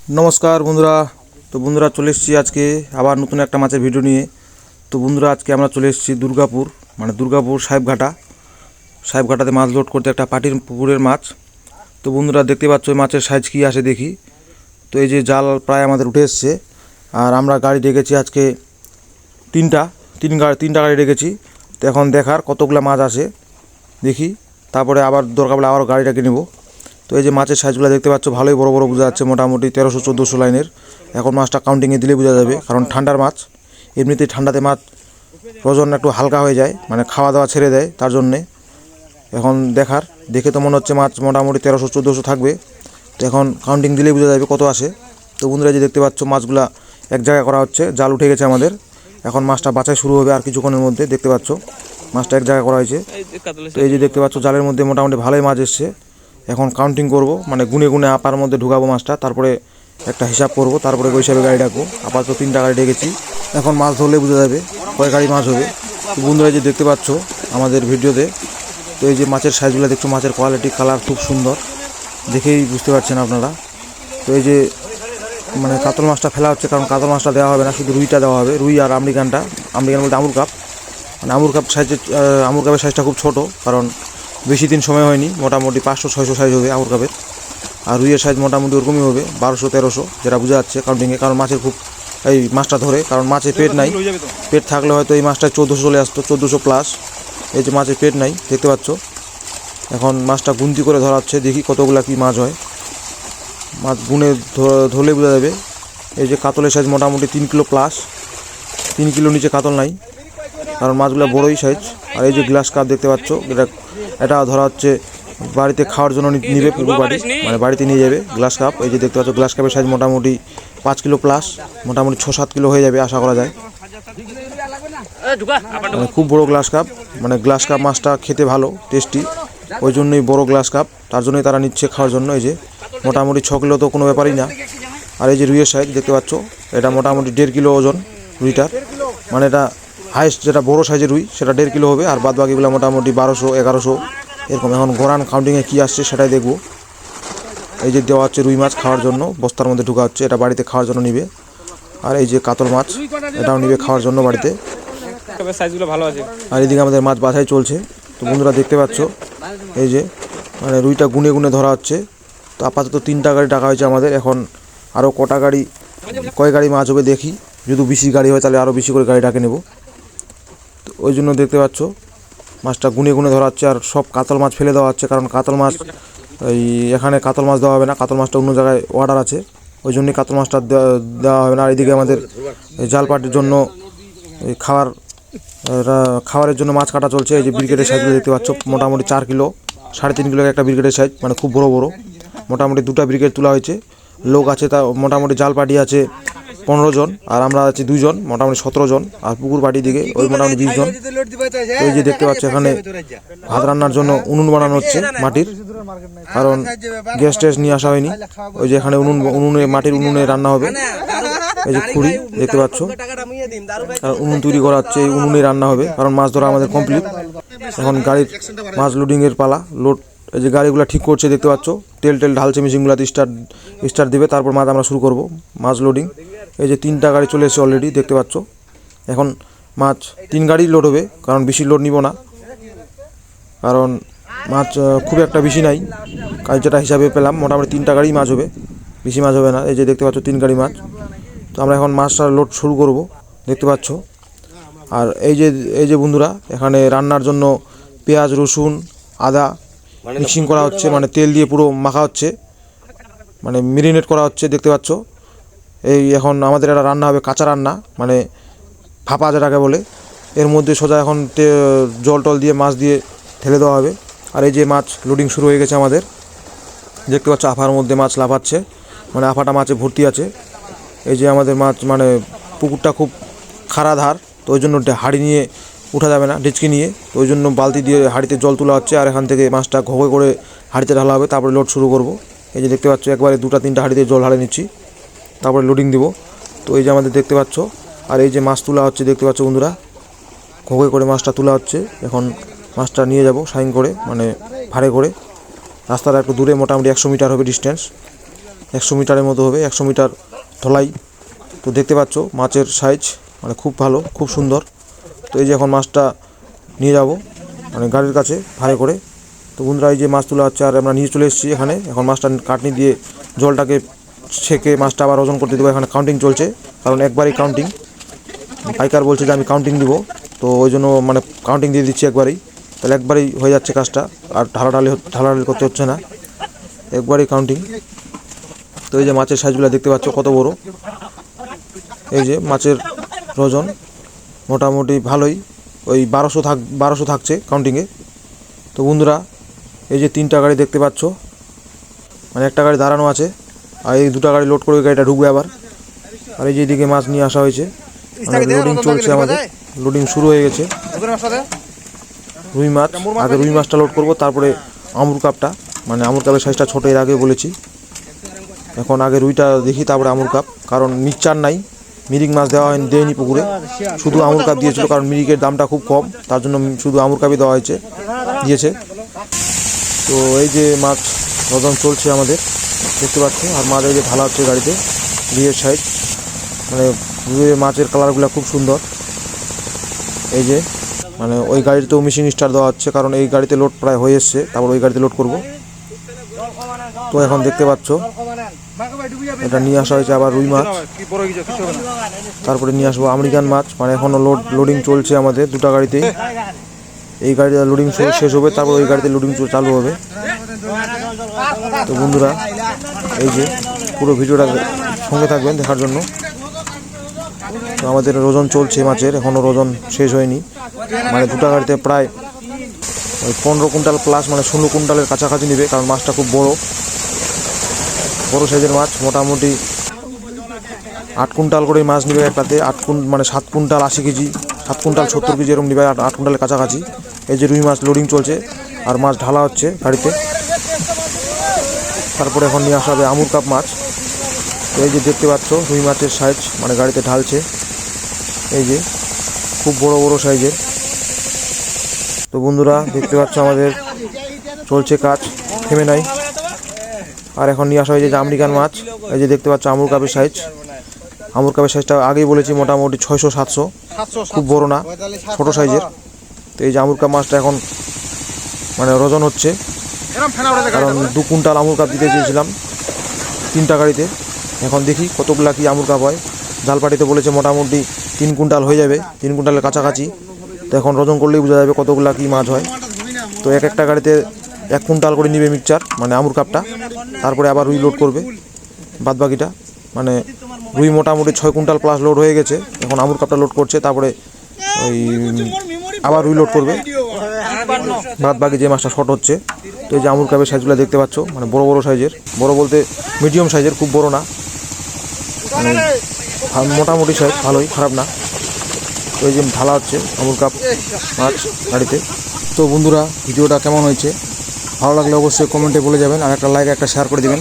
नमस्कार बंधुरा। तो बंधुरा चले एसेछि आज के आबार नतून एक माछेर भिडियो निये। तो बंधुरा आज के आमरा चले एसेछि दुर्गापुर माने दुर्गापुर साहेबघाटाते माछ लोड करते एक पाटिर पुकुरेर माछ। तो बंधुरा देखते पाচ্ছ माछेर साइज कि आसे देखी। तो এই যে জাল প্রায় আমাদের উঠে এসেছে আর আমরা গাড়ি ডেকেছি আজকে তিনটা গাড়ি ডেকেছি। তো এখন দেখার কতগুলো মাছ আসে দেখি, তারপরে আবার দরকার পড়লে আবার গাড়িটাকে নেব। তো এই যে মাছের সাইজগুলো দেখতে পাচ্ছ ভালোই বড় বড় বোঝা যাচ্ছে, মোটামুটি 1300-1400 লাইনের। এখন মাছটা কাউন্টিংয়ে দিলে বোঝা যাবে, কারণ ঠান্ডার মাছ, এমনিতেই ঠান্ডাতে মাছ ওজন একটু হালকা হয়ে যায়, মানে খাওয়া দাওয়া ছেড়ে দেয়, তার জন্যে এখন দেখে তো মনে হচ্ছে মাছ মোটামুটি 1300-1400 থাকবে। তো এখন কাউন্টিং দিলেই বোঝা যাবে কত আসে। তো বন্ধুরা যে দেখতে পাচ্ছ মাছগুলা এক জায়গায় করা হচ্ছে, জাল উঠে গেছে আমাদের। এখন মাছটা বাছাই শুরু হবে আর কিছুক্ষণের মধ্যে। দেখতে পাচ্ছ মাছটা এক জায়গায় করা হয়েছে। তো এই যে দেখতে পাচ্ছ জালের মধ্যে মোটামুটি ভালোই মাছ এসছে। এখন কাউন্টিং করব, মানে গুনে গুনে আপার মধ্যে ঢুকাবো মাছটা, তারপরে একটা হিসাব করব, তারপরে ওই হিসাবে গাড়ি ডাকবো। আপাতত 3টা গাড়ি ডেকেছি, এখন মাছ ধরলে বোঝা যাবে কয় গাড়ি মাছ হবে। তো বন্ধুরা যে দেখতে পাচ্ছ আমাদের ভিডিওতে, তো এই যে মাছের সাইজগুলো দেখছো, মাছের কোয়ালিটি কালার খুব সুন্দর, দেখেই বুঝতে পারছেন আপনারা। তো এই যে মানে কাতল মাছটা ফেলা হচ্ছে, কারণ কাতল মাছটা দেওয়া হবে না, শুধু রুইটা দেওয়া হবে। রুই আর আমেরিকান বলতে আমুর কাপ, মানে আমুর কাপের সাইজটা খুব ছোট, কারণ বেশি দিন সময় হয়নি, মোটামুটি 500-600 সাইজ হবে আমুর কাপের। আর রুইয়ের সাইজ মোটামুটি ওরকমই হবে 1200-1300, যেটা বোঝা যাচ্ছে কাউন্টিংয়ে, কারণ মাছের খুব এই মাছটা ধরে, কারণ মাছের পেট নাই। পেট থাকলে হয়তো এই মাছটা 1400 চলে আসতো, 1400 প্লাস। এই যে মাছের পেট নাই দেখতে পাচ্ছ। এখন মাছটা গুনতি করে ধরা হচ্ছে, দেখি কতগুলা কি মাছ হয়। মাছ গুনে ধরলে বোঝা যাবে। এই যে কাতলের সাইজ মোটামুটি 3 কিলো প্লাস, 3 কিলো নিচে কাতল নাই, কারণ মাছগুলো বড়ই সাইজ। আর এই যে গ্লাস কাপ দেখতে পাচ্ছ, এটা ধরা হচ্ছে বাড়িতে খাওয়ার জন্য নিবে, পুকুর বাড়ি মানে বাড়িতে নিয়ে যাবে গ্লাস কাপ। এই যে দেখতে পাচ্ছ গ্লাস কাপের সাইজ মোটামুটি 5 কিলো প্লাস, মোটামুটি 6-7 কিলো হয়ে যাবে আশা করা যায়। মানে খুব বড় গ্লাস কাপ, মানে গ্লাস কাপ মাছটা খেতে ভালো টেস্টি, ওই জন্যই বড় গ্লাস কাপ, তার জন্যই তারা নিচ্ছে খাওয়ার জন্য। এই যে মোটামুটি 6 কিলো তো কোনো ব্যাপারই না। আর এই যে রুইয়ের সাইজ দেখতে পাচ্ছ, এটা মোটামুটি 1.5 কিলো ওজন রুইটার, মানে এটা হাইস্ট যেটা বড় সাইজের রুই সেটা 1.5 কিলো হবে, আর বাদ বাকিগুলো মোটামুটি 1200-1100 এরকম। এখন গোরান কাউন্টিংয়ে কী আসছে সেটাই দেখব। এই যে দেওয়া হচ্ছে রুই মাছ খাওয়ার জন্য, বস্তার মধ্যে ঢোকা হচ্ছে, এটা বাড়িতে খাওয়ার জন্য নিবে। আর এই যে কাতল মাছ, এটাও নিবে খাওয়ার জন্য বাড়িতে। আর এদিকে আমাদের মাছ বাছাই চলছে। তো বন্ধুরা দেখতে পাচ্ছ এই যে মানে রুইটা গুনে গুনে ধরা হচ্ছে। তো আপাতত 3টা গাড়ি ডাকা হয়েছে আমাদের। এখন আরও কয় গাড়ি মাছ হবে দেখি, যদি বেশি গাড়ি হয় তাহলে আরও বেশি করে গাড়ি ডাকে নেব। তো ওই জন্য দেখতে পাচ্ছ মাছটা গুনে গুনে ধরা হচ্ছে, আর সব কাতল মাছ ফেলে দেওয়া হচ্ছে, কারণ কাতল মাছ এখানে কাতল মাছ দেওয়া হবে না, কাতল মাছটা অন্য জায়গায় অর্ডার আছে, ওই জন্যই কাতল মাছটা দেওয়া হবে না। আর এদিকে আমাদের জাল পাটির জন্য খাবারের জন্য মাছ কাটা চলছে। এই যে ব্রিগেডের সাইজগুলো দেখতে পাচ্ছ, মোটামুটি 4 কিলো 3.5 কিলো একটা ব্রিগেডের সাইজ, মানে খুব বড় বড়। মোটামুটি 2টা ব্রিগেড তোলা হয়েছে, লোক আছে তা মোটামুটি জাল পাটি আছে 15 জন, আর আমরা আছি 2 জন, মোটামুটি 17 জন। আর পুকুর পাটি দিকে ওই মোটামুটি 20 জন। এই যে দেখতে পাচ্ছ এখানে ভাত রান্নার জন্য উনুন বানানো হচ্ছে মাটির, কারণ গ্যাস ট্যাস নিয়ে আসা হয়নি। ওই যে এখানে মাটির উনুনে রান্না হবে। এই যে খুঁড়ি দেখতে পাচ্ছ, উনুন তৈরি করা হচ্ছে, এই উনুনে রান্না হবে, কারণ মাছ ধরা আমাদের কমপ্লিট। এখন গাড়ির মাছ লোডিংয়ের পালা। এই যে গাড়িগুলো ঠিক করছে দেখতে পাচ্ছ, তেল ঢালছে, মেশিনগুলোতে স্টার্ট দিবে, তারপর মাছ আমরা শুরু করব মাছ লোডিং। এই যে 3টা গাড়ি চলে এসেছে অলরেডি দেখতে পাচ্ছ। এখন মাছ 3 গাড়ি লোড হবে, কারণ বেশি লোড নিব না, কারণ মাছ খুব একটা বেশি নাই। কাজ যেটা হিসাবে পেলাম মোটামুটি 3টা গাড়ি মাছ হবে, বেশি মাছ হবে না। এই যে দেখতে পাচ্ছ 3 গাড়ি মাছ। তো আমরা এখন মাছটা লোড শুরু করব দেখতে পাচ্ছ। আর এই যে বন্ধুরা এখানে রান্নার জন্য পেঁয়াজ, রসুন, আদা মিক্সিং করা হচ্ছে, মানে তেল দিয়ে পুরো মাখা হচ্ছে, মানে মেরিনেট করা হচ্ছে দেখতে পাচ্ছ। এই এখন আমাদের এটা রান্না হবে কাঁচা রান্না, মানে ভাপা যেটাকে বলে। এর মধ্যে সোজা এখন জল টল দিয়ে মাছ দিয়ে ঢেলে দেওয়া হবে। আর এই যে মাছ লোডিং শুরু হয়ে গেছে আমাদের, দেখতে পাচ্ছ আফার মধ্যে মাছ লাফাচ্ছে, মানে আফাটা মাছে ভর্তি আছে। এই যে আমাদের মাছ, মানে পুকুরটা খুব খাড়া ধার, তো ওই জন্য হাঁড়ি নিয়ে উঠা যাবে না, ডেচকি নিয়ে, তো ওই জন্য বালতি দিয়ে হাঁড়িতে জল তোলা হচ্ছে, আর এখান থেকে মাছটা ঘোগে করে হাঁড়িতে ঢালা হবে, তারপরে লোড শুরু করব। এই যে দেখতে পাচ্ছ একবারে 2-3টা হাঁড়িতে জল ঢালে নিচ্ছি, তারপরে লোডিং দিব। তো এই যে আমাদের দেখতে পাচ্ছ, আর এই যে মাছ তোলা হচ্ছে দেখতে পাচ্ছ বন্ধুরা, ঘোগে করে মাছটা তোলা হচ্ছে। এখন মাছটা নিয়ে যাব সাইন করে, মানে ভাড়ে করে, রাস্তাটা একটু দূরে, মোটামুটি 100 মিটার হবে ডিস্টেন্স। 100 মিটারের মতো হবে, 100 মিটার ঢলাই। তো দেখতে পাচ্ছ মাছের সাইজ মানে খুব ভালো, খুব সুন্দর। তো এই যে এখন মাছটা নিয়ে যাব মানে গাড়ির কাছে ভাড়ে করে। তো বন্ধুরা এই যে মাছ তোলা হচ্ছে আর আমরা নিয়ে চলে এসেছি এখানে। এখন মাছটা কাটনি দিয়ে জলটাকে ছেঁকে মাছটা আবার ওজন করতে দেবো। এখানে কাউন্টিং চলছে, কারণ একবারই কাউন্টিং। পাইকার বলছে যে আমি কাউন্টিং দিব, তো ওই জন্য মানে কাউন্টিং দিয়ে দিচ্ছি একবারেই। তাহলে একবারেই হয়ে যাচ্ছে কাজটা, আর ঢালাঢালি করতে হচ্ছে না, একবারেই কাউন্টিং। তো এই যে মাছের সাইজগুলো দেখতে পাচ্ছ কত বড়। এই যে মাছের ওজন মোটামুটি ভালোই, ওই 1200 থাকছে কাউন্টিংয়ে। তো বন্ধুরা এই যে 3টা গাড়ি দেখতে পাচ্ছ, মানে একটা গাড়ি দাঁড়ানো আছে আর এই 2টা গাড়ি লোড করে গাড়িটা ঢুকবে আবার। আর এই যে এদিকে মাছ নিয়ে আসা হয়েছে, মানে লোডিং চলছে, আমাদের লোডিং শুরু হয়ে গেছে। রুই মাছ, আগে রুই মাছটা লোড করব, তারপরে আমুর কাপটা, মানে আমুর কাপের সাইজটা ছোট, এর আগে বলেছি। এখন আগে রুইটা দেখি, তারপরে আমুর কাপ, কারণ মিক্সচার নাই, মিরিক মাছ দেয়নি পুকুরে, শুধু আমুর কাপ দিয়েছিল, কারণ মিরিকের দামটা খুব কম, তার জন্য শুধু আমুর কাপই দেওয়া দিয়েছে। তো এই যে মাছ ওজন চলছে আমাদের, দেখতে পাচ্ছ। আর মাছ এই যে ঢালা হচ্ছে গাড়িতে, রুইয়ের সাইজ, মানে রুইয়ের মাছের কালারগুলো খুব সুন্দর। এই যে মানে ওই গাড়িতেও মেশিন স্টার্ট দেওয়া হচ্ছে, কারণ এই গাড়িতে লোড প্রায় হয়ে এসছে, তারপর ওই গাড়িতে লোড করব। তো এখন দেখতে পাচ্ছ এটা নিয়ে আসা হয়েছে আবার রুই মাছ, তারপরে নিয়ে আসবো আমেরিকান মাছ। মানে এখনও লোডিং চলছে আমাদের 2টা গাড়িতেই। এই গাড়িতে লোডিং শেষ হবে, তারপর ওই গাড়িতে লোডিং চালু হবে। তো বন্ধুরা এই যে পুরো ভিডিওটা সঙ্গে থাকবেন দেখার জন্য। তো আমাদের ওজন চলছে মাছের, এখনও ওজন শেষ হয়নি। মানে 2টা গাড়িতে প্রায় ওই 15 কুইন্টাল প্লাস, মানে 16 কুইন্টালের কাছাকাছি নেবে, কারণ মাছটা খুব বড় সাইজের মাছ। মোটামুটি 8 কুইন্টাল করে মাছ নেবে একটাতে, মানে 7 কুইন্টাল 80 কেজি, 7 কুইন্টাল 70 কেজি এরকম নেবে, 8 কুইন্টালের কাছাকাছি। এই যে রুই মাছ লোডিং চলছে আর মাছ ঢালা হচ্ছে গাড়িতে। তারপরে এখন নিয়ে আসা হবে আমুর কাপ মাছ। তো এই যে দেখতে পাচ্ছ রুই মাছের সাইজ, মানে গাড়িতে ঢালছে। এই যে খুব বড় সাইজের। তো বন্ধুরা দেখতে পাচ্ছ আমাদের চলছে কাজ, থেমে নাই। আর এখন নিয়ে আসা হয়েছে যে আমেরিকান মাছ। এই যে দেখতে পাচ্ছ আমুর কাপের সাইজ, আমুর কাপের সাইজটা আগেই বলেছি মোটামুটি 600-700, খুব বড় না, ছোট সাইজের। তো এই যে আমুর কাপ মাছটা এখন মানে ওজন হচ্ছে, কারণ 2 কুইন্টাল আমুর কাপ দিতে চেয়েছিলাম 3টা গাড়িতে। এখন দেখি কতগুলা কি আমুর কাপ হয়। জালপাটিতে বলেছে মোটামুটি 3 কুইন্টাল হয়ে যাবে, 3 কুইন্টালের কাছাকাছি। তো এখন ওজন করলেই বোঝা যাবে কতগুলা কি মাছ হয়। তো একটা গাড়িতে 1 কুইন্টাল করে নিবে মিক্সচার, মানে আমুর কাপটা, তারপরে আবার রুই লোড করবে বাদ বাকিটা। মানে রুই মোটামুটি 6 কুইন্টাল প্লাস লোড হয়ে গেছে, এখন আমুর কাপটা লোড করছে, তারপরে ওই আবার রুই লোড করবে বাদ বাকি যে মাছটা শর্ট হচ্ছে। তো এই যে আমুর কাপের সাইজগুলো দেখতে পাচ্ছ, মানে বড় সাইজের, বড় বলতে মিডিয়াম সাইজের, খুব বড় না, মানে মোটামুটি সাইজ, ভালোই, খারাপ না। তো এই যে ঢালা হচ্ছে আমুর কাপ মাছ গাড়িতে। তো বন্ধুরা ভিডিওটা কেমন হয়েছে ভালো লাগলে অবশ্যই কমেন্টে বলে যাবেন, আর একটা লাইক একটা শেয়ার করে দেবেন।